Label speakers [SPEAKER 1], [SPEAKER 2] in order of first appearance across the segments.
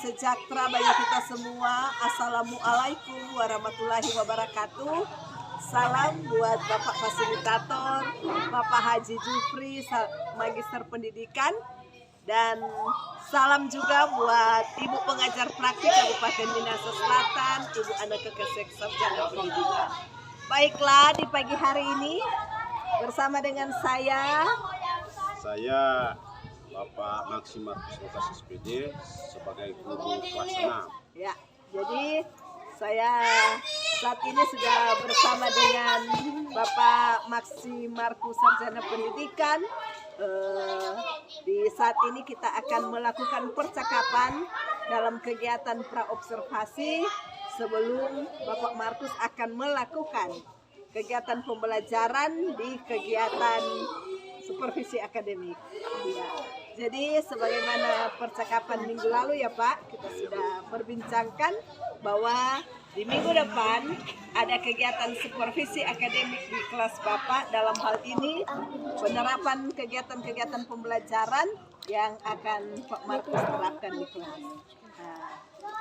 [SPEAKER 1] sejahtera bagi kita semua. Assalamualaikum warahmatullahi wabarakatuh. Salam buat Bapak Fasilitator, Bapak Haji Jufri, Magister Pendidikan. Dan salam juga buat Ibu Pengajar Praktik Kabupaten Minahasa Selatan, Ibu Anaka Kesek Sarjana Pendidikan. Baiklah, di pagi hari ini bersama dengan saya
[SPEAKER 2] Bapak Maksi Markus Lukas SPD sebagai guru kelas 6.
[SPEAKER 1] Ya, jadi saya saat ini sudah bersama dengan Bapak Maksi Markus Sarjana Pendidikan. Di saat ini kita akan melakukan percakapan dalam kegiatan praobservasi sebelum Bapak Markus akan melakukan kegiatan pembelajaran di kegiatan supervisi akademik. Ya. Jadi sebagaimana percakapan minggu lalu ya Pak, kita sudah perbincangkan bahwa di minggu depan ada kegiatan supervisi akademik di kelas Bapak. Dalam hal ini penerapan kegiatan-kegiatan pembelajaran yang akan Pak Markus terapkan di kelas. Nah,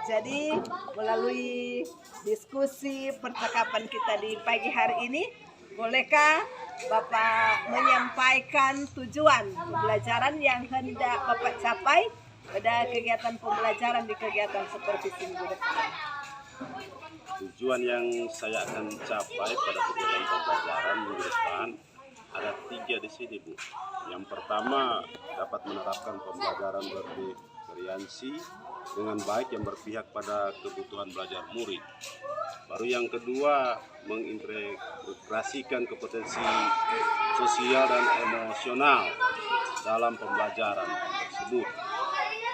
[SPEAKER 1] jadi melalui diskusi percakapan kita di pagi hari ini, bolehkah Bapak menyampaikan tujuan pembelajaran yang hendak Bapak capai pada kegiatan pembelajaran di kegiatan supervisi minggu depan?
[SPEAKER 2] Tujuan yang saya akan capai pada kegiatan pembelajaran minggu depan ada 3 di sini, Bu. Yang pertama, dapat menerapkan pembelajaran bervariasi dengan baik yang berpihak pada kebutuhan belajar murid. Baru yang kedua, mengintegrasikan kompetensi sosial dan emosional dalam pembelajaran tersebut.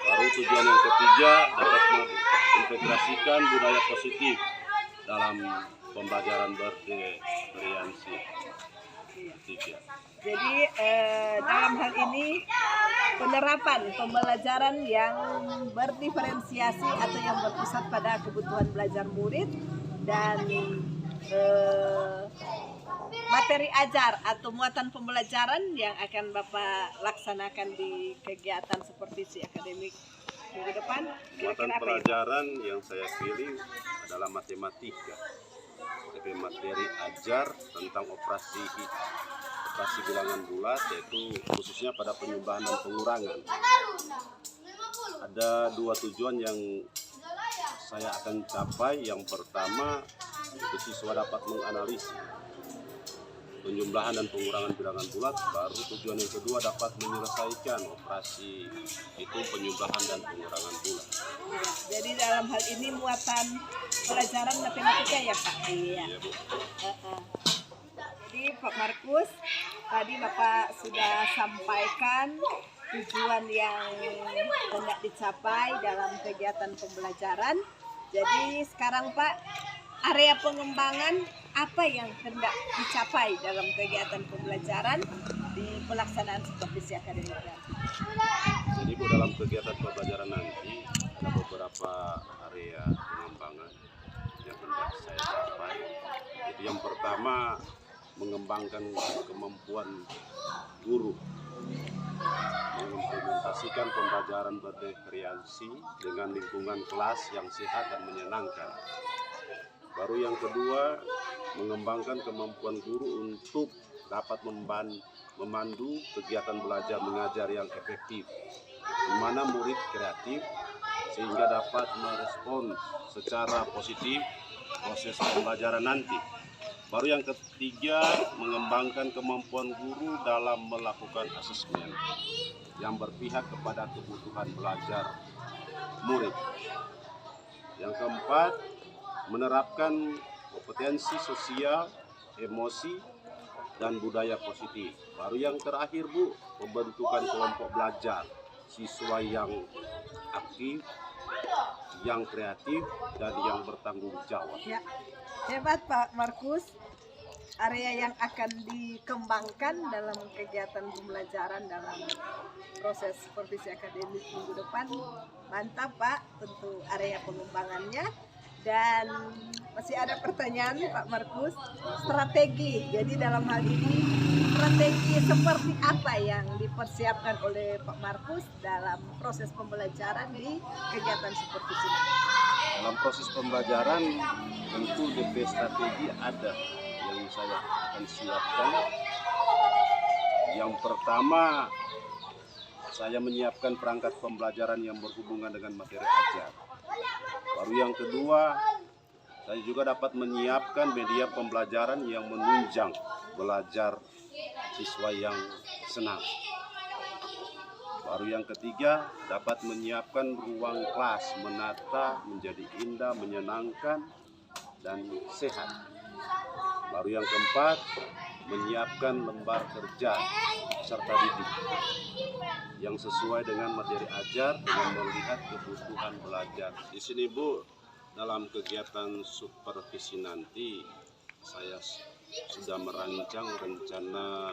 [SPEAKER 2] Baru tujuan yang ketiga, dapat mengintegrasikan budaya positif dalam pembelajaran bervariasi.
[SPEAKER 1] Jadi dalam hal ini penerapan pembelajaran yang berdiferensiasi atau yang berpusat pada kebutuhan belajar murid dan materi ajar atau muatan pembelajaran yang akan Bapak laksanakan di kegiatan supervisi akademik minggu depan.
[SPEAKER 2] Muatan pelajaran yang saya pilih adalah matematika. Tapi materi ajar tentang operasi bilangan bulat, yaitu khususnya pada penyumbang dan pengurangan. Ada 2 tujuan yang saya akan capai. Yang pertama, siswa dapat menganalisis penjumlahan dan pengurangan bilangan bulat. Baru tujuan yang kedua, dapat menyelesaikan operasi itu penyumblahan dan pengurangan bulat.
[SPEAKER 1] Jadi dalam hal ini muatan pelajaran matematika ya Pak? Iya.
[SPEAKER 2] Iya, Bu.
[SPEAKER 1] Jadi Pak Markus, tadi Bapak sudah sampaikan tujuan yang hendak dicapai dalam kegiatan pembelajaran. Jadi sekarang Pak, area pengembangan apa yang hendak dicapai dalam kegiatan pembelajaran di pelaksanaan supervisi akademik?
[SPEAKER 2] Jadi Bu, dalam kegiatan pembelajaran nanti ada beberapa area pengembangan yang hendak saya capai. Jadi yang pertama, mengembangkan kemampuan guru mengimplementasikan pembelajaran bervariasi dengan lingkungan kelas yang sehat dan menyenangkan. Baru yang kedua, mengembangkan kemampuan guru untuk dapat memandu kegiatan belajar mengajar yang efektif, di mana murid kreatif sehingga dapat merespons secara positif proses pembelajaran nanti. Baru yang ketiga, mengembangkan kemampuan guru dalam melakukan asesmen yang berpihak kepada kebutuhan belajar murid. Yang keempat, menerapkan kompetensi sosial, emosi, dan budaya positif. Baru yang terakhir Bu, pembentukan kelompok belajar siswa yang aktif, yang kreatif, dan yang bertanggung jawab.
[SPEAKER 1] Ya, hebat Pak Markus. Area yang akan dikembangkan dalam kegiatan pembelajaran dalam proses supervisi akademik minggu depan, mantap Pak, tentu area pengembangannya. Dan masih ada pertanyaan Pak Markus, strategi. Jadi dalam hal ini strategi seperti apa yang dipersiapkan oleh Pak Markus dalam proses pembelajaran di kegiatan supervisi?
[SPEAKER 2] Dalam proses pembelajaran tentu DP strategi ada yang saya akan siapkan. Yang pertama, saya menyiapkan perangkat pembelajaran yang berhubungan dengan materi ajar. Baru yang kedua, saya juga dapat menyiapkan media pembelajaran yang menunjang belajar siswa yang senang. Baru yang ketiga, dapat menyiapkan ruang kelas menata menjadi indah, menyenangkan, dan sehat. Baru yang keempat, menyiapkan lembar kerja serta didik yang sesuai dengan materi ajar dengan melihat kebutuhan belajar. Di sini Bu, dalam kegiatan supervisi nanti saya sudah merancang rencana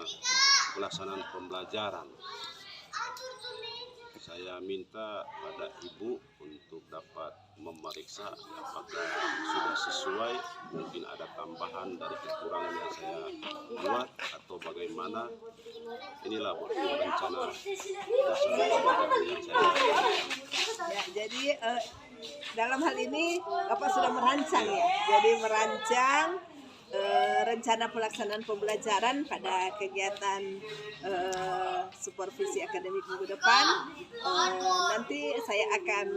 [SPEAKER 2] pelaksanaan pembelajaran. Saya minta pada Ibu untuk dapat memeriksa apakah sudah sesuai, mungkin ada tambahan dari kekurangan yang saya buat atau bagaimana. Inilah Bu, rencana pelaksanaan pembelajaran yang saya buat.
[SPEAKER 1] Ya, jadi dalam hal ini Bapak sudah merancang ya. Jadi merancang rencana pelaksanaan pembelajaran pada kegiatan supervisi akademik minggu depan. Nanti saya akan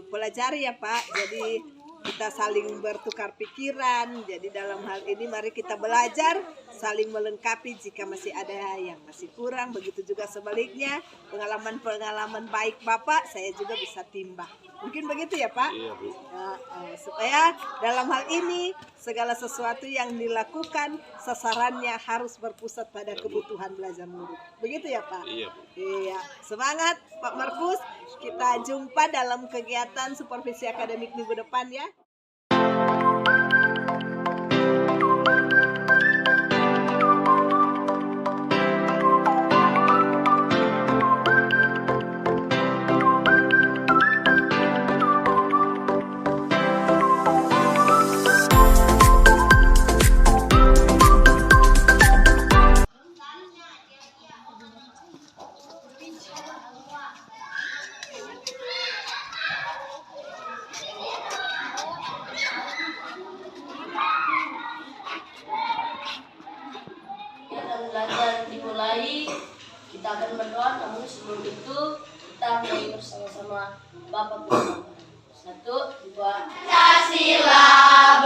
[SPEAKER 1] pelajari ya Pak. Jadi kita saling bertukar pikiran. Jadi dalam hal ini mari kita belajar, saling melengkapi jika masih ada yang masih kurang. Begitu juga sebaliknya, pengalaman-pengalaman baik Bapak saya juga bisa timbang. Mungkin begitu ya Pak?
[SPEAKER 2] Iya Bu.
[SPEAKER 1] Supaya dalam hal ini segala sesuatu yang dilakukan sasarannya harus berpusat pada kebutuhan belajar murid. Begitu ya Pak?
[SPEAKER 2] Iya Bu.
[SPEAKER 1] Iya, semangat Pak Markus. Kita jumpa dalam kegiatan supervisi akademik minggu depan ya.
[SPEAKER 3] Belajar dimulai, kita akan berdoa, namun sebelum itu kita mulai bersama-sama Bapak Guru. 1, 2. Pancasila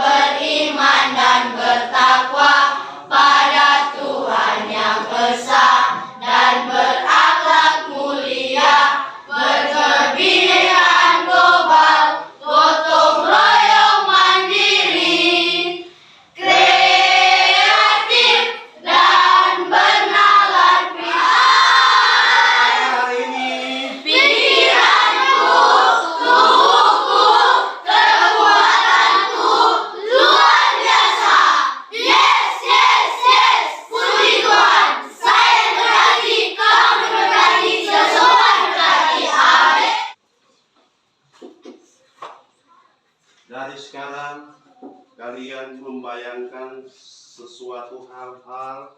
[SPEAKER 3] beriman dan bertakwa pada Tuhan yang esa dan berakhlak mulia, berkebinekaan global, gotong royong mandiri, kreatif dan bernalar pikiranku, tubuhku, kekuatanku luar biasa. Yes, yes, yes, puji Tuhan. Saya berarti, kamu berarti, seseorang berarti. Amin.
[SPEAKER 2] Dari sekarang kalian membayangkan sesuatu hal-hal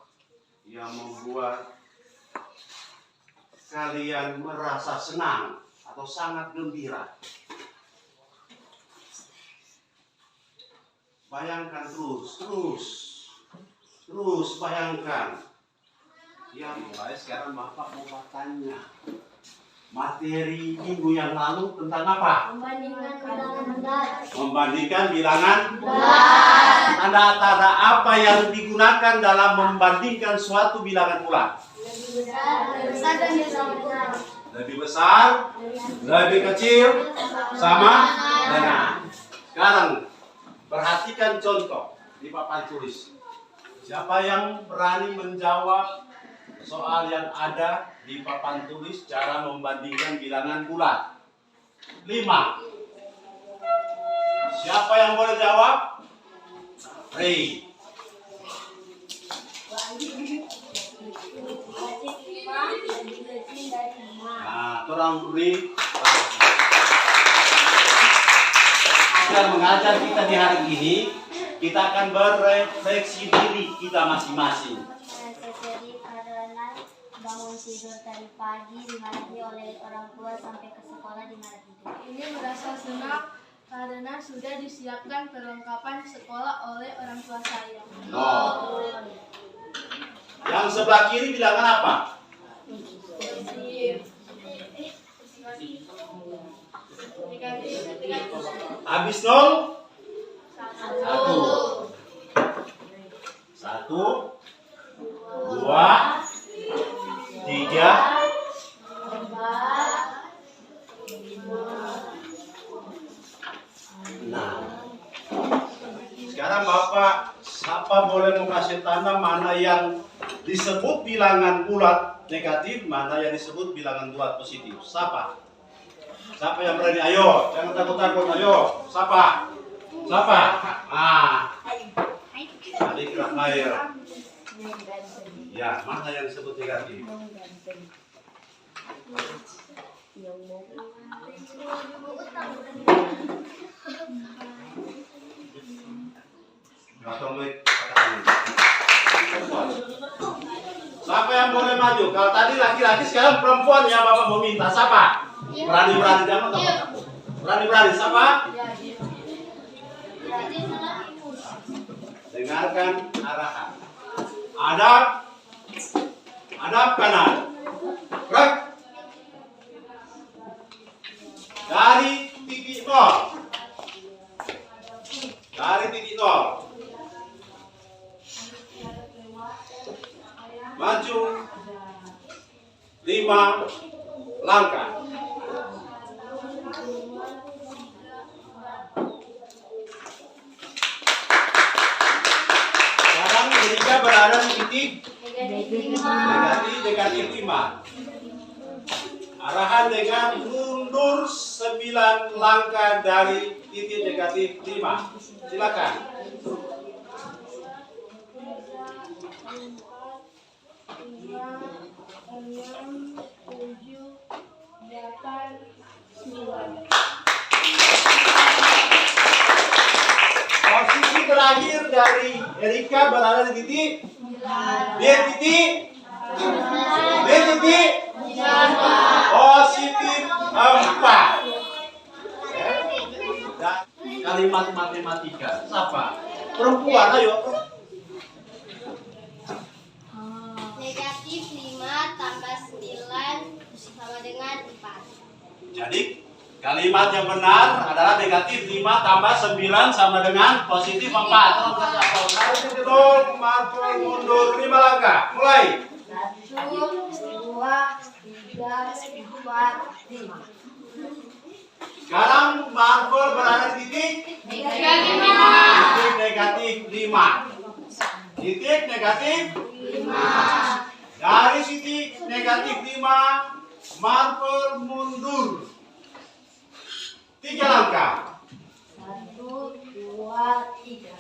[SPEAKER 2] yang membuat kalian merasa senang atau sangat gembira. Bayangkan terus bayangkan. Ya mulai sekarang Bapak mau bertanya. Materi minggu yang lalu tentang apa?
[SPEAKER 3] Membandingkan bilangan bulat.
[SPEAKER 2] Membandingkan bilangan tanda-tanda apa yang digunakan dalam membandingkan suatu bilangan bulat?
[SPEAKER 3] Lebih besar dan sama kurang.
[SPEAKER 2] Lebih besar, lebih kecil, sama dengan. Sekarang perhatikan contoh di papan tulis. Siapa yang berani menjawab soal yang ada di papan tulis cara membandingkan bilangan bulat? 5. Siapa yang boleh jawab? Ray. Nah, orang beri. Yang
[SPEAKER 4] belajar kita di hari ini, kita akan berefleksi diri kita masing-masing.
[SPEAKER 5] Seri karena bangun tidur dari pagi dimarahi oleh orang tua sampai ke sekolah dimarahi.
[SPEAKER 6] Ini merasa senang karena sudah disiapkan perlengkapan sekolah oleh orang tua saya.
[SPEAKER 4] Oh. Yang sebelah kiri bilangan apa? Habis 0? 1. 1, 2, 3, 6. Sekarang Bapak, siapa boleh mau kasih tanda mana yang disebut bilangan bulat negatif, mana yang disebut bilangan bulat positif? Siapa? Siapa yang berani? Ayo, jangan takut-takut. Ayo, siapa? Siapa? Adik Rahmair. Ya, mana yang disebut negatif? Siapa yang boleh maju? Kalau tadi laki-laki, sekarang perempuan ya Bapak mau minta. Siapa? Berani-berani, jangan takut. Berani-berani, siapa? Dengarkan arahan. Hadap kanan. Gerak. Dari titik 0. Dari titik 0. Maju 5 langkah. Sekarang Erika berada di titik negatif 5. Arahan dengan mundur 9 langkah dari titik negatif 5. Silakan.
[SPEAKER 6] 6, 7, 8, 9.
[SPEAKER 4] Posisi terakhir dari Erika berada di titik D titik positif 4. Dan kalimat matematika. Siapa? Perempuan, ayo.
[SPEAKER 5] Negatif 5 tambah 9 sama dengan 4.
[SPEAKER 4] Jadi kalimat yang benar adalah negatif 5 tambah 9 sama dengan positif 4. Tolong marker mundur 5 langkah. Mulai.
[SPEAKER 6] 1, 2, 3, 4, 5.
[SPEAKER 4] Sekarang marker berada di titik negatif 5. Titik negatif 5. Dari titik negatif 5, marker mundur 3 langkah.
[SPEAKER 6] 1, 2, 3.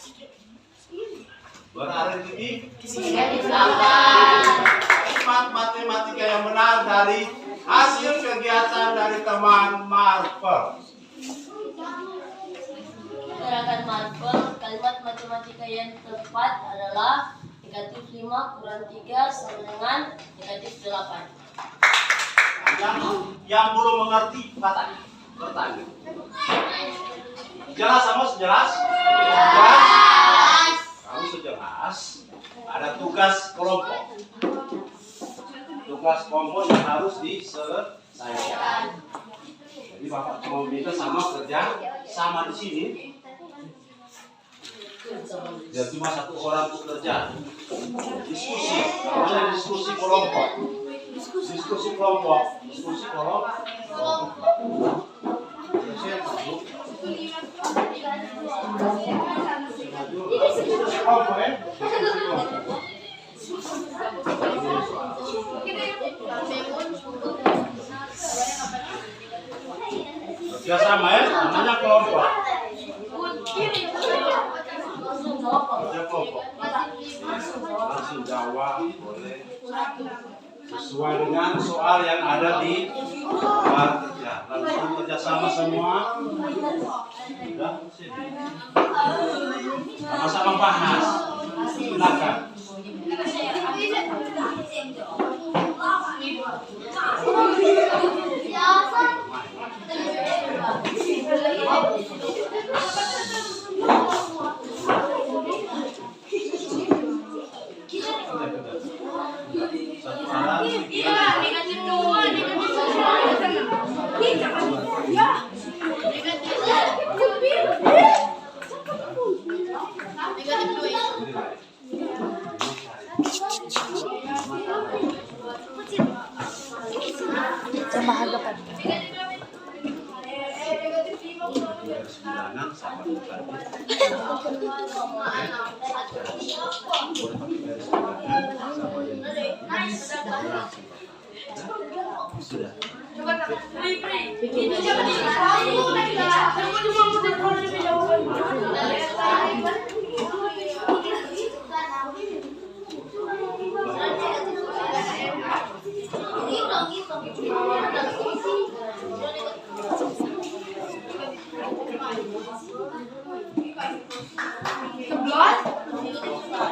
[SPEAKER 4] Berada di titik
[SPEAKER 3] Negatif 8.
[SPEAKER 4] matematika yang benar dari hasil kegiatan dari teman Marvel.
[SPEAKER 3] Gerakan marvel, kalimat matematika yang tepat adalah negatif 5 kurang 3 sama dengan negatif 8.
[SPEAKER 4] Yang belum mengerti bertanya. Jelas sama sejelas? Jelas. Kamu sejelas. Ada tugas kelompok. Tugas kelompok yang harus diselesaikan. Jadi Bapak mau minta sama kerja sama di sini. Dan cuma satu orang untuk kerja. Diskusi, namanya diskusi kelompok. Diskusi kelompok. Kerjasama ya, namanya kelompok. Kerja kelompok. Langsung jawab boleh. sesuai dengan soal yang ada di luar kerja. Langsung kerjasama semua. Sudah, sini. Sama-sama bahas. Silakan. Satu alat.
[SPEAKER 5] Coba hargakan.
[SPEAKER 4] Garis bilangan sama tadi. Boleh pakai garis bilangan sama dengan sudah.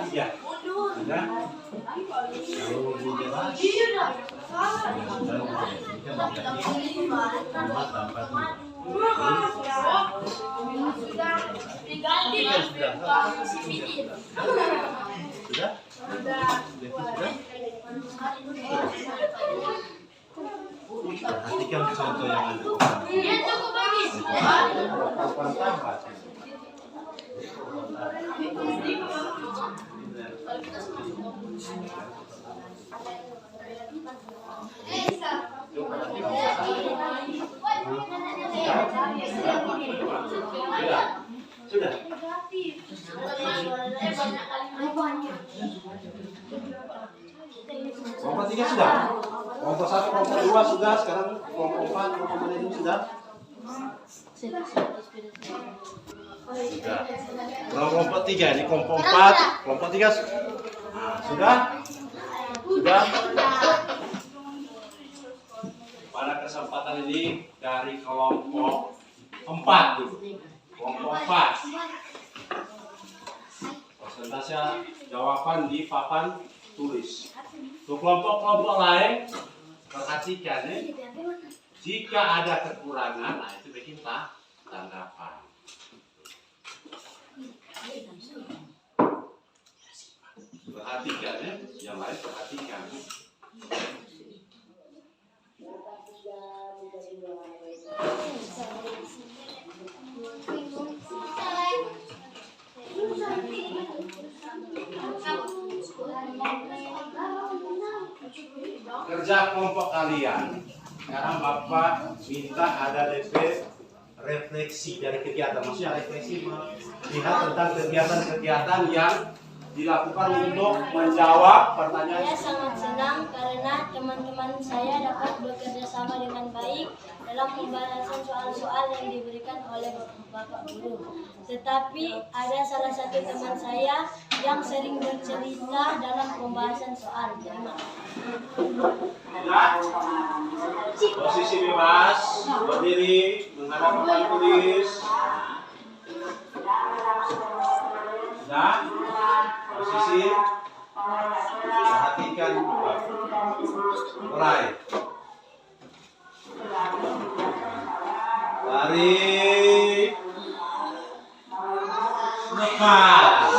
[SPEAKER 4] Ya, sudah. Kalau lebih jelas, perhatikan contoh yang ada. Sudah. Kelompok 3 sudah. Kelompok 1, kelompok 2 sudah. Sekarang kelompok 4, kelompok manajemen sudah. Sudah. Kelompok 3 ini kelompok 4, kelompok 3 sudah. Sudah. Pada kesempatan ini dari kelompok 4 dulu. Kelompok 4. Persentase jawaban di papan tulis. Untuk kelompok-kelompok lain, perhatikan ya. Jika ada kekurangan, nah itu bikin tanggapan. Perhatikan ya, yang lain perhatikan. Kerja kelompok kalian. Sekarang Bapak minta ada DP refleksi dari kegiatan. Maksudnya refleksi melihat tentang kegiatan-kegiatan yang dilakukan untuk menjawab pertanyaan.
[SPEAKER 5] Saya sangat senang karena teman-teman saya dapat bekerja sama dengan baik dalam pembahasan soal-soal yang diberikan oleh Bapak Guru. Tetapi ada salah satu teman saya yang sering bercerita dalam pembahasan soal. Terima
[SPEAKER 4] Ya. Posisi bebas, berdiri, menghadap papan tulis. Sudah. Posisi. Perhatikan. Mulai. Tarik. Lepas.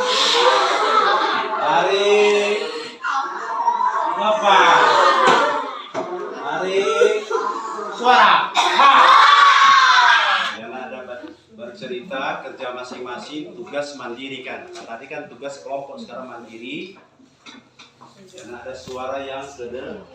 [SPEAKER 4] Tarik. Lepas. Tarik. Suara. Ha. Yang ada bercerita kerja masing-masing, tugas mandiri kan. Nah, tadi kan tugas kelompok, sekarang mandiri. Dan ada suara yang kedengaran.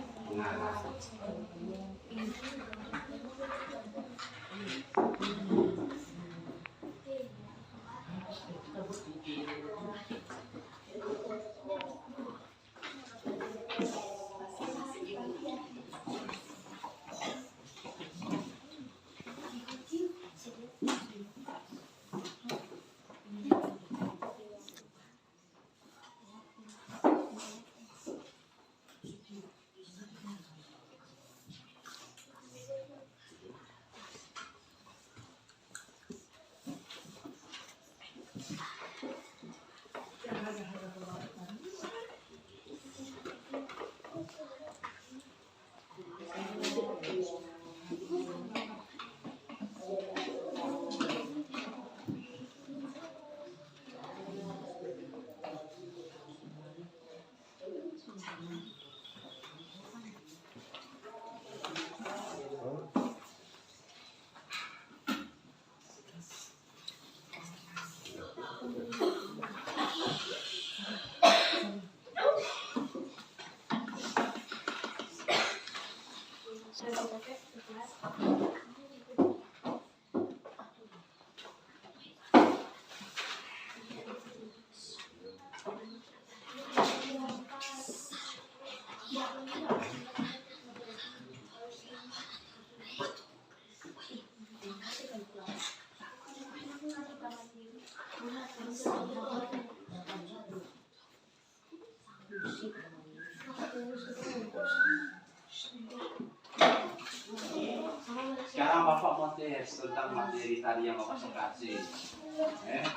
[SPEAKER 4] Sekarang Bapak mau tes tentang materi tadi yang Bapak kasih.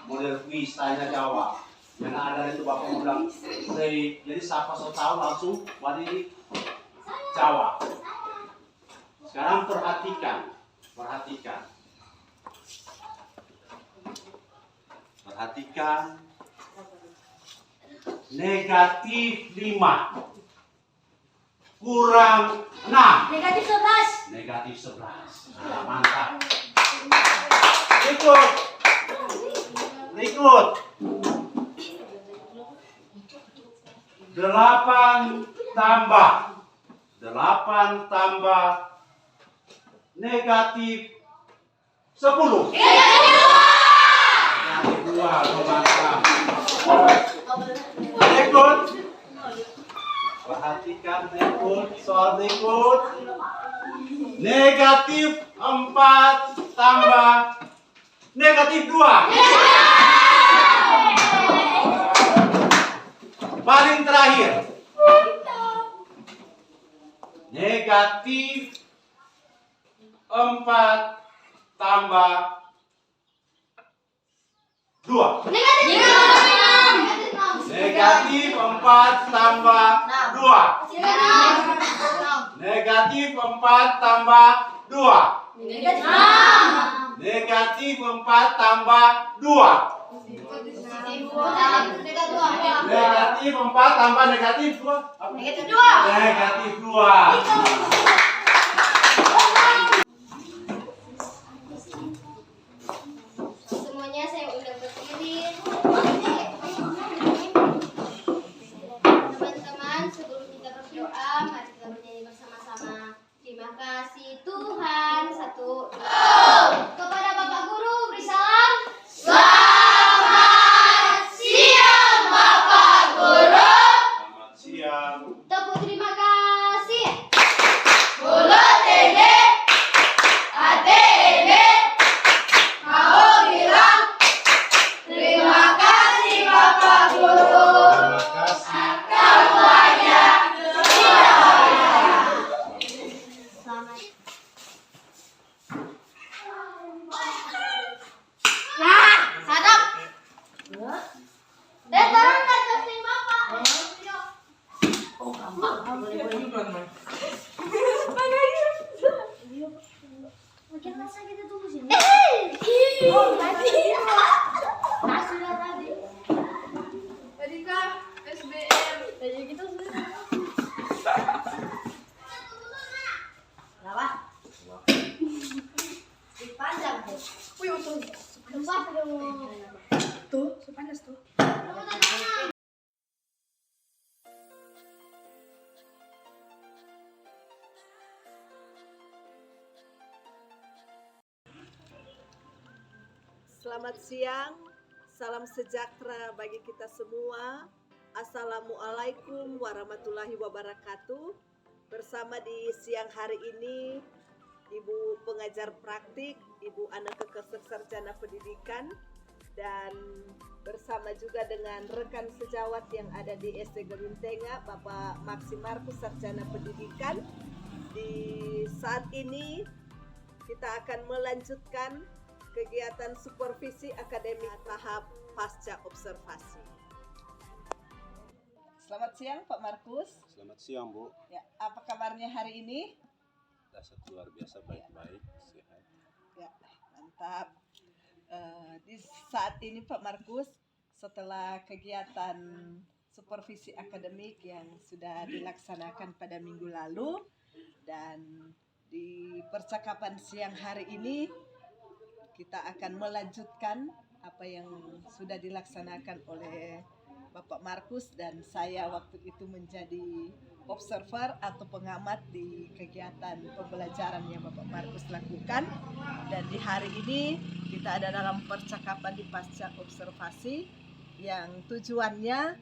[SPEAKER 4] Model quiz tanya jawab. Yang ada itu Bapak mau bilang, jadi siapa so tahu langsung wadiri jawab. Sekarang perhatikan. Negatif 5 kurang 6.
[SPEAKER 5] Negatif 11.
[SPEAKER 4] Negatif 11. Nah, mantap. Ikut. 8 tambah negatif 10. Negatif 2. Mantap. Ikut. Perhatikan soal berikut. Negatif 4 tambah negatif 2. Paling terakhir. Negatif 4 tambah 2. Negatif 4 tambah 2. Negatif 4 tambah 2. Negatif 4 tambah 2. Negatif 4 tambah negatif 2. Negatif 2.
[SPEAKER 5] Semuanya saya undang berdiri. Teman-teman, sebelum kita berdoa, mari kita bernyanyi bersama-sama. Terima kasih Tuhan. 1, 2. Kepada Bapak Guru beri salam. Selamat siang Bapak Guru.
[SPEAKER 4] Selamat siang.
[SPEAKER 5] Tepuk terima kasih.
[SPEAKER 6] Mulut ini, hati ini, mau bilang terima kasih Bapak Guru.
[SPEAKER 4] Terima kasih.
[SPEAKER 6] Semuanya
[SPEAKER 5] Selamat.
[SPEAKER 6] Nah, hadap. Turun ke testing Bapak.
[SPEAKER 5] Makin masa kita tunggu sini.
[SPEAKER 6] Sudah tadi. Tadi kah SBM?
[SPEAKER 5] Tadi kita sudah. Berapa? Dipandang tuh.
[SPEAKER 6] Wih, betul.
[SPEAKER 5] Lupa dong.
[SPEAKER 6] Tuh, sepanas tuh.
[SPEAKER 1] Selamat siang, salam sejahtera bagi kita semua. Assalamualaikum warahmatullahi wabarakatuh. Bersama di siang hari ini, Ibu pengajar praktik, Ibu anak kekasih sarjana pendidikan, dan bersama juga dengan rekan sejawat yang ada di SD Geruntenga, Bapak Maxi Markus sarjana pendidikan. Di saat ini kita akan melanjutkan kegiatan supervisi akademik tahap pasca observasi. Selamat siang Pak Markus.
[SPEAKER 2] Selamat siang Bu.
[SPEAKER 1] Ya, apa kabarnya hari ini?
[SPEAKER 2] Dasar luar biasa baik-baik, sehat.
[SPEAKER 1] Ya, mantap. Di saat ini Pak Markus, setelah kegiatan supervisi akademik yang sudah dilaksanakan pada minggu lalu, dan di percakapan siang hari ini kita akan melanjutkan apa yang sudah dilaksanakan oleh Bapak Markus dan saya waktu itu menjadi observer atau pengamat di kegiatan pembelajaran yang Bapak Markus lakukan. Dan di hari ini kita ada dalam percakapan di pasca observasi yang tujuannya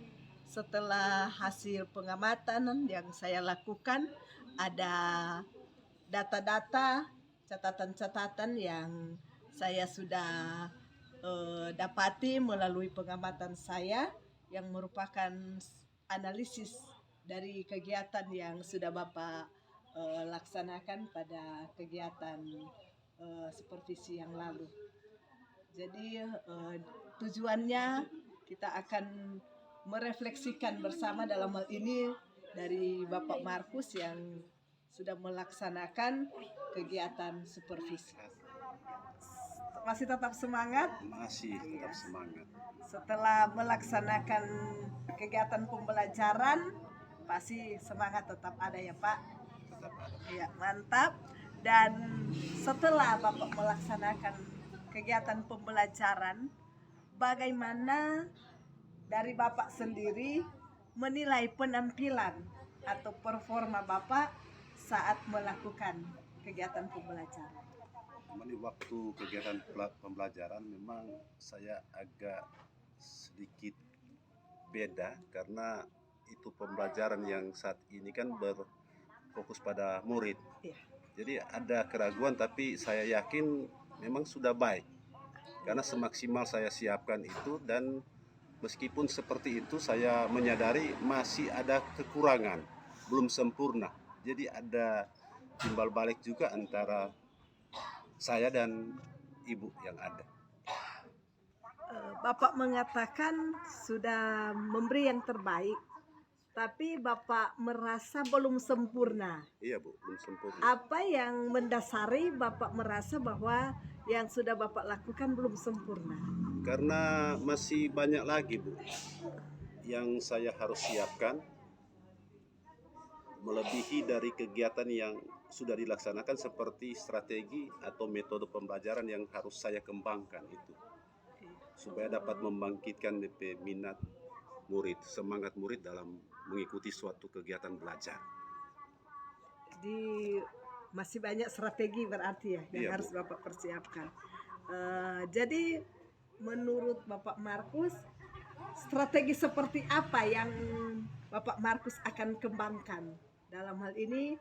[SPEAKER 1] setelah hasil pengamatan yang saya lakukan, ada data-data, catatan-catatan yang saya sudah dapati melalui pengamatan saya yang merupakan analisis dari kegiatan yang sudah Bapak laksanakan pada kegiatan supervisi yang lalu. Jadi tujuannya kita akan merefleksikan bersama, dalam hal ini dari Bapak Markus yang sudah melaksanakan kegiatan supervisi. Masih tetap semangat?
[SPEAKER 2] Masih tetap semangat.
[SPEAKER 1] Setelah melaksanakan kegiatan pembelajaran, pasti semangat tetap ada ya Pak?
[SPEAKER 2] Tetap ada.
[SPEAKER 1] Ya, mantap. Dan setelah Bapak melaksanakan kegiatan pembelajaran, bagaimana dari Bapak sendiri menilai penampilan atau performa Bapak saat melakukan kegiatan pembelajaran?
[SPEAKER 2] Memang di waktu kegiatan pembelajaran memang saya agak sedikit beda karena itu pembelajaran yang saat ini kan berfokus pada murid.
[SPEAKER 1] Iya.
[SPEAKER 2] Jadi ada keraguan, tapi saya yakin memang sudah baik karena semaksimal saya siapkan itu, dan meskipun seperti itu saya menyadari masih ada kekurangan, belum sempurna. Jadi ada timbal balik juga antara saya dan ibu yang ada.
[SPEAKER 1] Bapak mengatakan sudah memberi yang terbaik, tapi Bapak merasa belum sempurna.
[SPEAKER 2] Iya Bu, belum sempurna.
[SPEAKER 1] Apa yang mendasari Bapak merasa bahwa yang sudah Bapak lakukan belum sempurna?
[SPEAKER 2] Karena masih banyak lagi Bu yang saya harus siapkan, melebihi dari kegiatan yang sudah dilaksanakan, seperti strategi atau metode pembelajaran yang harus saya kembangkan itu, supaya dapat membangkitkan DP minat murid, semangat murid dalam mengikuti suatu kegiatan belajar.
[SPEAKER 1] Jadi masih banyak strategi berarti ya yang
[SPEAKER 2] Iya,
[SPEAKER 1] harus
[SPEAKER 2] Bu.
[SPEAKER 1] Bapak persiapkan. Jadi menurut Bapak Markus, strategi seperti apa yang Bapak Markus akan kembangkan dalam hal ini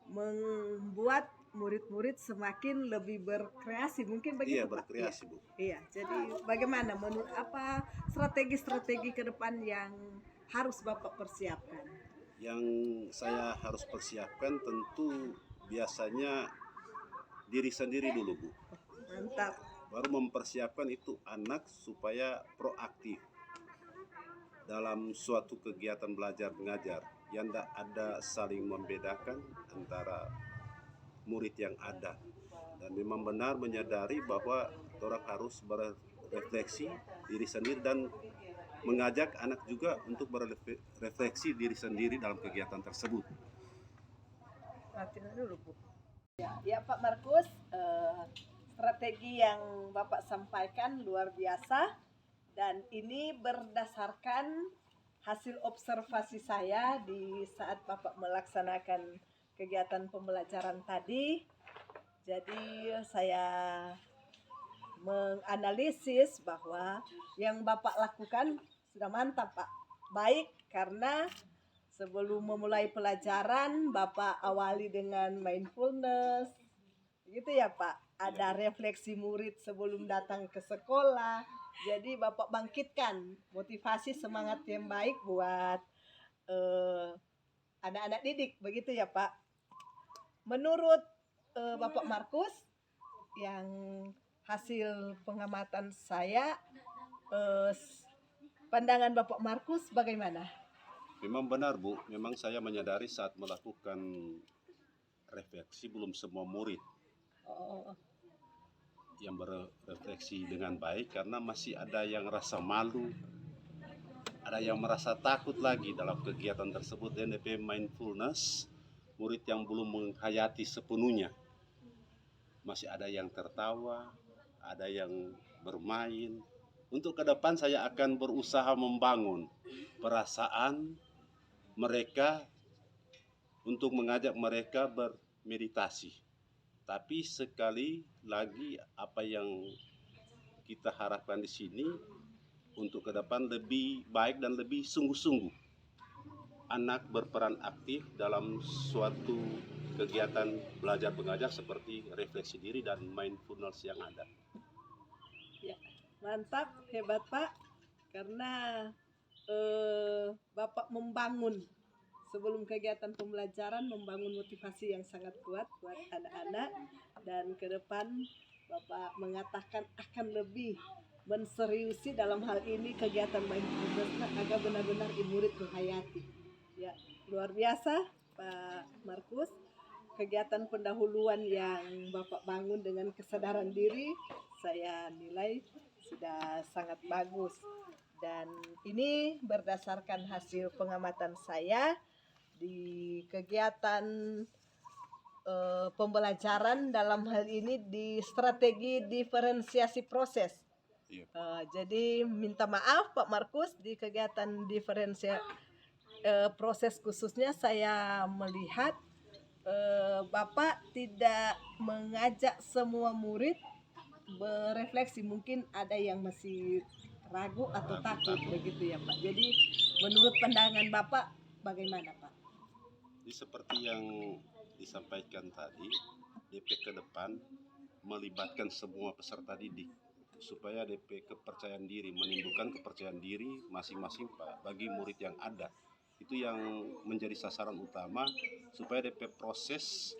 [SPEAKER 1] membuat murid-murid semakin lebih berkreasi, mungkin begitu
[SPEAKER 2] Iya,
[SPEAKER 1] Pak?
[SPEAKER 2] berkreasi Bu.
[SPEAKER 1] Iya, jadi bagaimana menurut apa strategi-strategi ke depan yang harus Bapak persiapkan?
[SPEAKER 2] Yang saya harus persiapkan tentu biasanya diri sendiri dulu Bu.
[SPEAKER 1] Mantap.
[SPEAKER 2] Baru mempersiapkan itu anak supaya proaktif dalam suatu kegiatan belajar mengajar, yang tidak ada saling membedakan antara murid yang ada, dan memang benar menyadari bahwa orang harus berefleksi diri sendiri dan mengajak anak juga untuk berefleksi diri sendiri dalam kegiatan tersebut.
[SPEAKER 1] Latihan dulu Bu. Ya Pak Markus, strategi yang Bapak sampaikan luar biasa, dan ini berdasarkan hasil observasi saya di saat Bapak melaksanakan kegiatan pembelajaran tadi. Jadi saya menganalisis bahwa yang Bapak lakukan sudah mantap Pak. Baik, karena sebelum memulai pelajaran Bapak awali dengan mindfulness, gitu ya Pak. Ada refleksi murid sebelum datang ke sekolah. Jadi Bapak bangkitkan motivasi semangat yang baik buat anak-anak didik, begitu ya Pak. Menurut Bapak Markus, yang hasil pengamatan saya, pandangan Bapak Markus bagaimana?
[SPEAKER 2] Memang benar Bu, memang saya menyadari saat melakukan refleksi belum semua murid yang berefleksi dengan baik, karena masih ada yang rasa malu, ada yang merasa takut lagi dalam kegiatan tersebut. NDP mindfulness, murid yang belum menghayati sepenuhnya, masih ada yang tertawa, ada yang bermain. Untuk ke depan saya akan berusaha membangun perasaan mereka untuk mengajak mereka bermeditasi. Tapi sekali lagi, apa yang kita harapkan di sini untuk ke depan lebih baik dan lebih sungguh-sungguh. Anak berperan aktif dalam suatu kegiatan belajar mengajar seperti refleksi diri dan mindfulness yang ada.
[SPEAKER 1] Ya, mantap, hebat Pak. Karena Bapak membangun sebelum kegiatan pembelajaran membangun motivasi yang sangat kuat buat anak-anak, dan ke depan Bapak mengatakan akan lebih menseriusi dalam hal ini kegiatan baik agar benar-benar murid menghayati. Ya, luar biasa Pak Markus. Kegiatan pendahuluan yang Bapak bangun dengan kesadaran diri, saya nilai sudah sangat bagus. Dan ini berdasarkan hasil pengamatan saya di kegiatan pembelajaran dalam hal ini di strategi diferensiasi proses.
[SPEAKER 2] Iya.
[SPEAKER 1] Jadi minta maaf Pak Markus, di kegiatan diferensiasi proses khususnya saya melihat Bapak tidak mengajak semua murid berefleksi, mungkin ada yang masih ragu atau takut begitu ya Pak. Jadi menurut pandangan Bapak bagaimana Pak?
[SPEAKER 2] Jadi seperti yang disampaikan tadi, DP ke depan melibatkan semua peserta didik supaya DP kepercayaan diri, menimbulkan kepercayaan diri masing-masing bagi murid yang ada. Itu yang menjadi sasaran utama supaya DP proses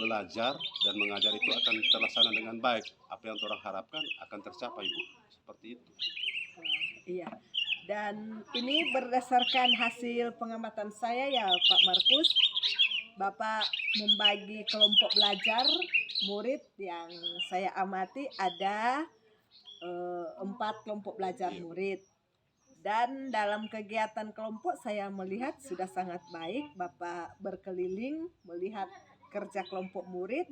[SPEAKER 2] belajar dan mengajar itu akan terlaksana dengan baik. Apa yang orang harapkan akan tercapai, Bu. Seperti itu.
[SPEAKER 1] Iya. Dan ini berdasarkan hasil pengamatan saya ya Pak Markus. Bapak membagi kelompok belajar murid yang saya amati ada 4 kelompok belajar murid. Dan dalam kegiatan kelompok saya melihat sudah sangat baik. Bapak berkeliling melihat kerja kelompok murid.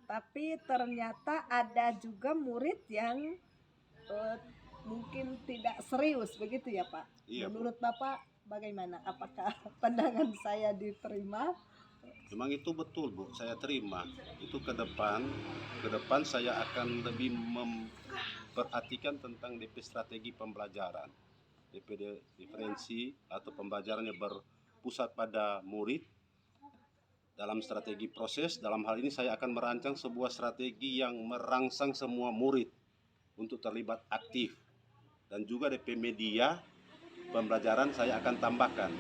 [SPEAKER 1] Tapi ternyata ada juga murid yang mungkin tidak serius begitu ya Pak.
[SPEAKER 2] Iya, Bu.
[SPEAKER 1] Menurut Bapak bagaimana? Apakah pandangan saya diterima?
[SPEAKER 2] Memang itu betul, Bu. Saya terima. Itu ke depan saya akan lebih memperhatikan tentang DP strategi pembelajaran. DP diferensi atau pembelajaran yang berpusat pada murid. Dalam strategi proses, dalam hal ini saya akan merancang sebuah strategi yang merangsang semua murid untuk terlibat aktif. Dan juga DP media pembelajaran saya akan tambahkan.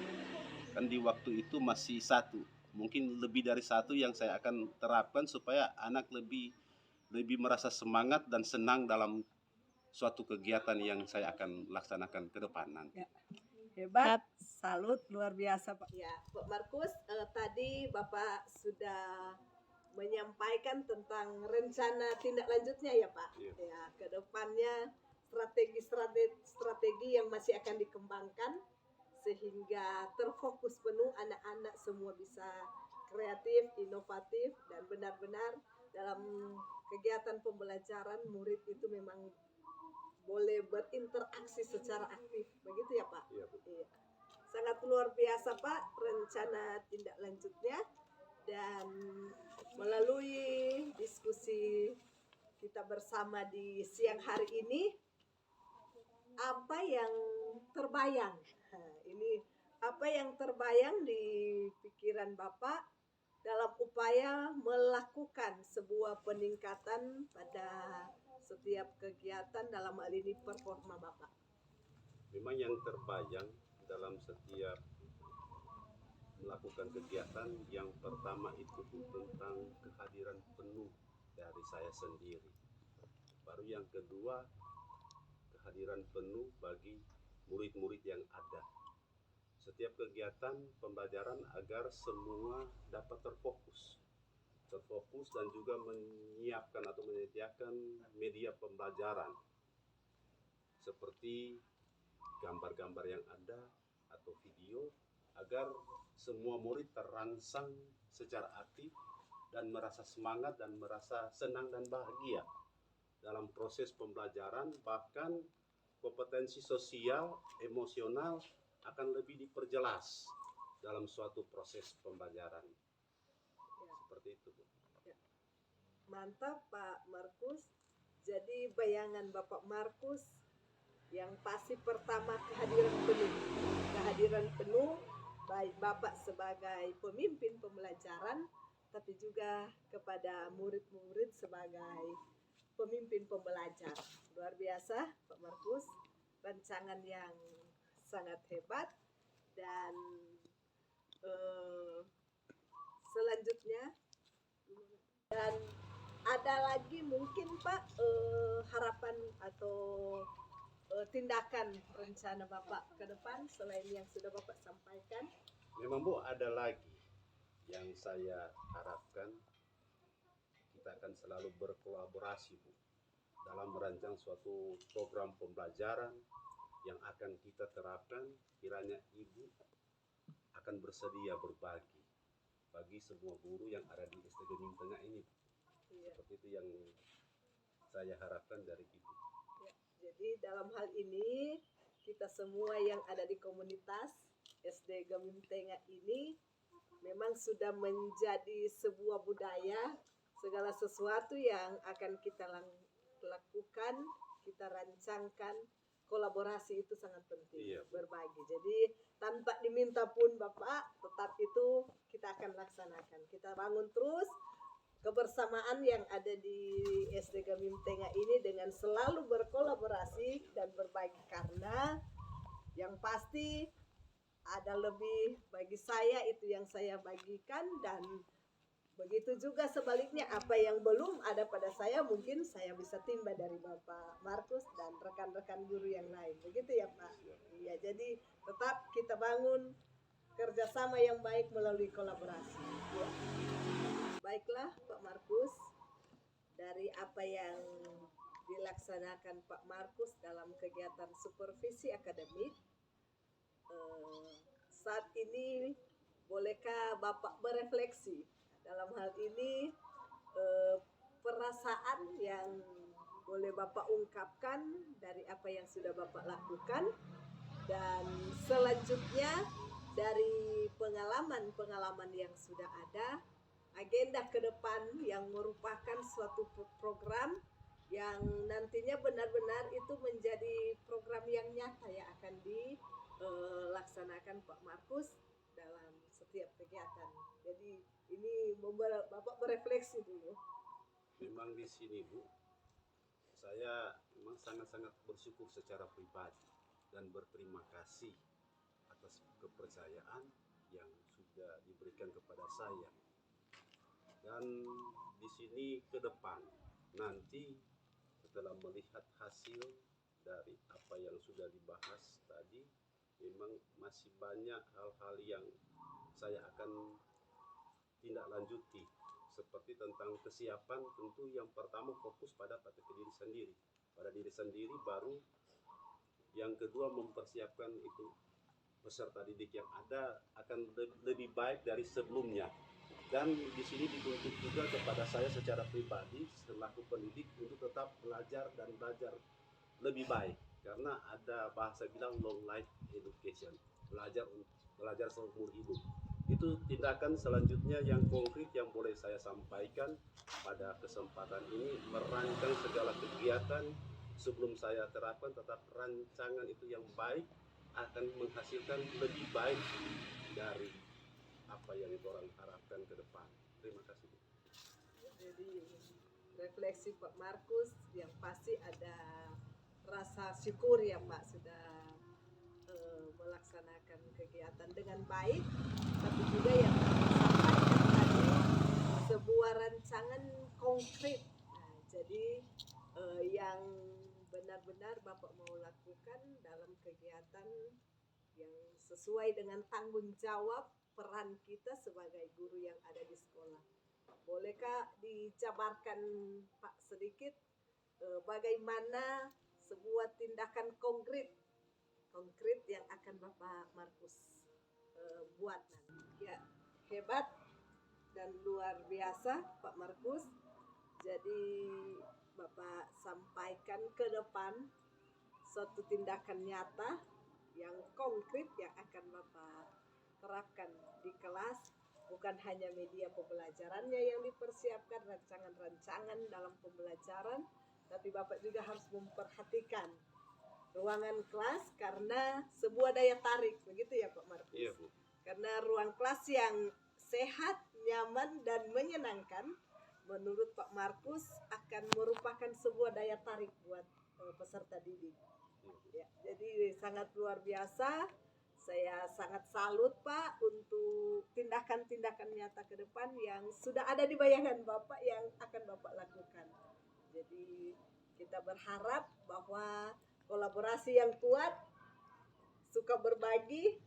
[SPEAKER 2] Kan di waktu itu masih 1, mungkin lebih dari 1 yang saya akan terapkan supaya anak lebih merasa semangat dan senang dalam suatu kegiatan yang saya akan laksanakan ke depan nanti.
[SPEAKER 1] Ya. Hebat, salut, luar biasa Pak. Ya, Pak Markus, tadi Bapak sudah menyampaikan tentang rencana tindak lanjutnya ya Pak.
[SPEAKER 2] Iya.
[SPEAKER 1] Ya, ke depannya strategi yang masih akan dikembangkan sehingga terfokus penuh anak-anak semua bisa kreatif, inovatif, dan benar-benar dalam kegiatan pembelajaran murid itu memang boleh berinteraksi secara aktif, begitu ya Pak?
[SPEAKER 2] Iya, Bu.
[SPEAKER 1] Iya. Sangat luar biasa Pak rencana tindak lanjutnya, dan melalui diskusi kita bersama di siang hari ini, apa yang terbayang? Ini apa yang terbayang di pikiran Bapak dalam upaya melakukan sebuah peningkatan pada setiap kegiatan, dalam hal ini performa Bapak?
[SPEAKER 2] Memang yang terbayang dalam setiap melakukan kegiatan, yang pertama itu tentang kehadiran penuh dari saya sendiri. Baru yang kedua, kehadiran penuh bagi murid-murid yang ada. Setiap kegiatan pembelajaran agar semua dapat terfokus dan juga menyiapkan atau menyediakan media pembelajaran seperti gambar-gambar yang ada atau video, agar semua murid terangsang secara aktif dan merasa semangat dan merasa senang dan bahagia dalam proses pembelajaran. Bahkan kompetensi sosial, emosional akan lebih diperjelas dalam suatu proses pembelajaran. Seperti itu, Bu.
[SPEAKER 1] Ya. Mantap Pak Markus. Jadi bayangan Bapak Markus yang pasti pertama kehadiran penuh baik Bapak sebagai pemimpin pembelajaran, tapi juga kepada murid-murid sebagai pemimpin pembelajar. Luar biasa Pak Markus, rancangan yang sangat hebat, dan selanjutnya. Dan ada lagi mungkin Pak harapan atau tindakan rencana Bapak ke depan selain yang sudah Bapak sampaikan?
[SPEAKER 2] Memang Bu, ada lagi yang saya harapkan, kita akan selalu berkolaborasi Bu dalam merancang suatu program pembelajaran yang akan kita terapkan. Kiranya Ibu akan bersedia berbagi bagi semua guru yang ada di SD Gemim Tengah ini.
[SPEAKER 1] Iya.
[SPEAKER 2] Seperti itu yang saya harapkan dari Ibu.
[SPEAKER 1] Ya, jadi dalam hal ini kita semua yang ada di komunitas SD Gemim Tengah ini memang sudah menjadi sebuah budaya. Segala sesuatu yang akan kita lakukan, kita rancangkan, kolaborasi itu sangat penting.
[SPEAKER 2] Iya.
[SPEAKER 1] Berbagi. Jadi tanpa diminta pun Bapak, tetap itu kita akan laksanakan. Kita bangun terus kebersamaan yang ada di SD Gemim Tengah ini dengan selalu berkolaborasi dan berbagi, karena yang pasti ada lebih bagi saya itu yang saya bagikan, dan begitu juga sebaliknya apa yang belum ada pada saya mungkin saya bisa timba dari Bapak Markus dan rekan-rekan guru yang lain. Begitu ya Pak? Iya, jadi tetap kita bangun kerjasama yang baik melalui kolaborasi. Ya. Baiklah Pak Markus, dari apa yang dilaksanakan Pak Markus dalam kegiatan supervisi akademik, saat ini bolehkah Bapak berefleksi dalam hal ini, perasaan yang boleh Bapak ungkapkan dari apa yang sudah Bapak lakukan, dan selanjutnya dari pengalaman-pengalaman yang sudah ada, agenda ke depan yang merupakan suatu program yang nantinya benar-benar itu menjadi program yang nyata yang akan dilaksanakan Pak Markus dalam setiap kegiatan. Jadi ini membuat Bapak berefleksi dulu.
[SPEAKER 2] Memang di sini Bu, saya memang sangat-sangat bersyukur secara pribadi dan berterima kasih atas kepercayaan yang sudah diberikan kepada saya. Dan di sini ke depan nanti setelah melihat hasil dari apa yang sudah dibahas tadi, memang masih banyak hal-hal yang saya akan tindak lanjuti, seperti tentang kesiapan. Tentu yang pertama fokus pada diri sendiri, baru yang kedua mempersiapkan itu peserta didik yang ada akan lebih baik dari sebelumnya. Dan di sini dituntut juga kepada saya secara pribadi selaku pendidik untuk tetap belajar lebih baik, karena ada bahasa bilang long life education, belajar seumur hidup. Itu tindakan selanjutnya yang konkret yang boleh saya sampaikan pada kesempatan ini, merancang segala kegiatan sebelum saya terapkan, tetap rancangan itu yang baik akan menghasilkan lebih baik dari apa yang orang harapkan ke depan. Terima kasih.
[SPEAKER 1] Jadi refleksi Pak Markus yang pasti ada rasa syukur ya Pak sudah melaksanakan kegiatan dengan baik, tapi juga yang disampaikan tadi sebuah rancangan konkret. Nah, jadi yang benar-benar Bapak mau lakukan dalam kegiatan yang sesuai dengan tanggung jawab peran kita sebagai guru yang ada di sekolah. Bolehkah dijabarkan Pak sedikit bagaimana sebuah tindakan konkret yang akan Bapak Markus buat nanti? Ya, hebat dan luar biasa Pak Markus. Jadi Bapak sampaikan ke depan suatu tindakan nyata yang konkret yang akan Bapak terapkan di kelas, bukan hanya media pembelajarannya yang dipersiapkan, rancangan-rancangan dalam pembelajaran, tapi Bapak juga harus memperhatikan ruangan kelas karena sebuah daya tarik, begitu ya Pak Markus?
[SPEAKER 2] Iya Bu.
[SPEAKER 1] Karena ruang kelas yang sehat, nyaman, dan menyenangkan menurut Pak Markus akan merupakan sebuah daya tarik buat peserta didik. Ya, jadi sangat luar biasa. Saya sangat salut Pak untuk tindakan tindakan-tindakan nyata ke depan yang sudah ada di bayangan Bapak yang akan Bapak lakukan. Jadi kita berharap bahwa kolaborasi yang kuat, suka berbagi,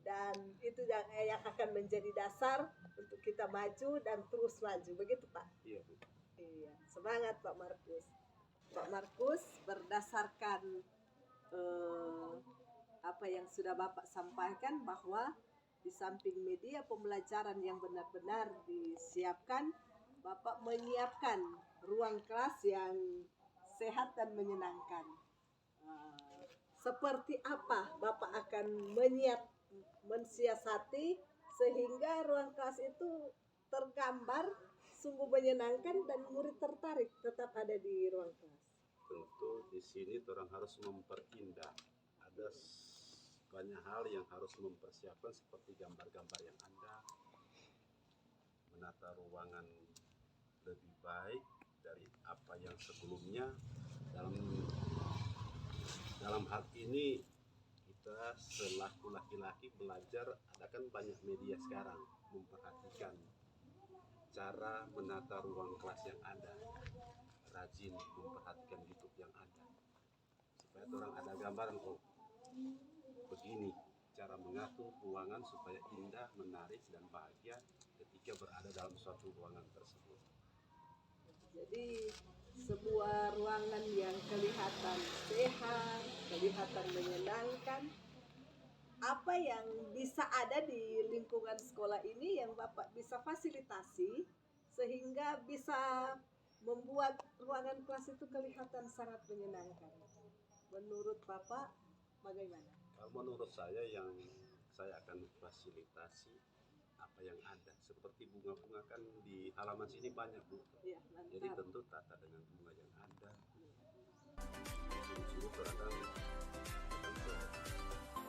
[SPEAKER 1] dan itu yang akan menjadi dasar untuk kita maju dan terus maju. Begitu Pak?
[SPEAKER 2] Iya, Bu.
[SPEAKER 1] Iya, semangat Pak Markus. Pak Markus, berdasarkan apa yang sudah Bapak sampaikan bahwa di samping media pembelajaran yang benar-benar disiapkan, Bapak menyiapkan ruang kelas yang sehat dan menyenangkan. Seperti apa Bapak akan mensiasati sehingga ruang kelas itu tergambar sungguh menyenangkan dan murid tertarik tetap ada di ruang kelas?
[SPEAKER 2] Tentu di sini orang harus memperindah. Ada banyak hal yang harus mempersiapkan seperti gambar-gambar yang ada, menata ruangan lebih baik dari apa yang sebelumnya. Dalam hal ini kita selaku laki-laki belajar, ada kan banyak media sekarang, memperhatikan cara menata ruang kelas yang ada, rajin memperhatikan YouTube yang ada, supaya orang ada gambaran, oh begini cara mengatur ruangan supaya indah, menarik, dan bahagia ketika berada dalam suatu ruangan tersebut.
[SPEAKER 1] Jadi sebuah ruangan yang kelihatan sehat, kelihatan menyenangkan. Apa yang bisa ada di lingkungan sekolah ini yang Bapak bisa fasilitasi sehingga bisa membuat ruangan kelas itu kelihatan sangat menyenangkan. Menurut Bapak bagaimana?
[SPEAKER 2] Kalau menurut saya, yang saya akan fasilitasi apa yang ada, seperti bunga-bunga kan di halaman sini banyak, Bu.
[SPEAKER 1] Ya,
[SPEAKER 2] Jadi
[SPEAKER 1] mantap.
[SPEAKER 2] tentu tata dengan bunga yang ada. Sudut-sudut kadang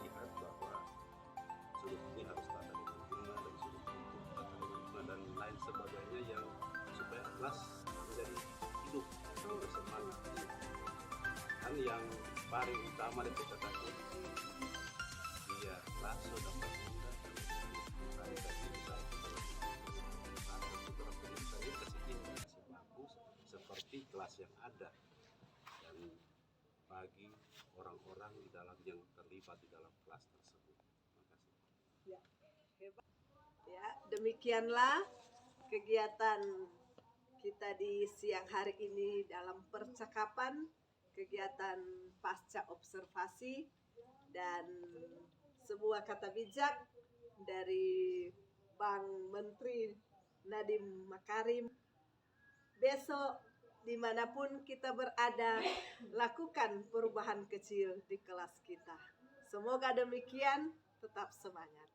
[SPEAKER 2] lihat bahwa sudut ini harus tata dengan bunga, dan sudut itu tata dengan bunga, dan lain sebagainya, yang supaya kelas menjadi hidup, bersemangat. Kan yang paling utama dari kata kunci, biar kelas sudah berguna dan saya kasih usaha atau setelah penyusunan ini kasih indah, kasih bagus seperti kelas yang ada, dan bagi orang-orang di dalam yang terlibat di dalam kelas tersebut. Terima kasih.
[SPEAKER 1] Ya, hebat. Ya, demikianlah kegiatan kita di siang hari ini dalam percakapan kegiatan pasca observasi dan sebuah kata bijak dari Bang Menteri Nadiem Makarim. Besok dimanapun kita berada, lakukan perubahan kecil di kelas kita. Semoga demikian, tetap semangat.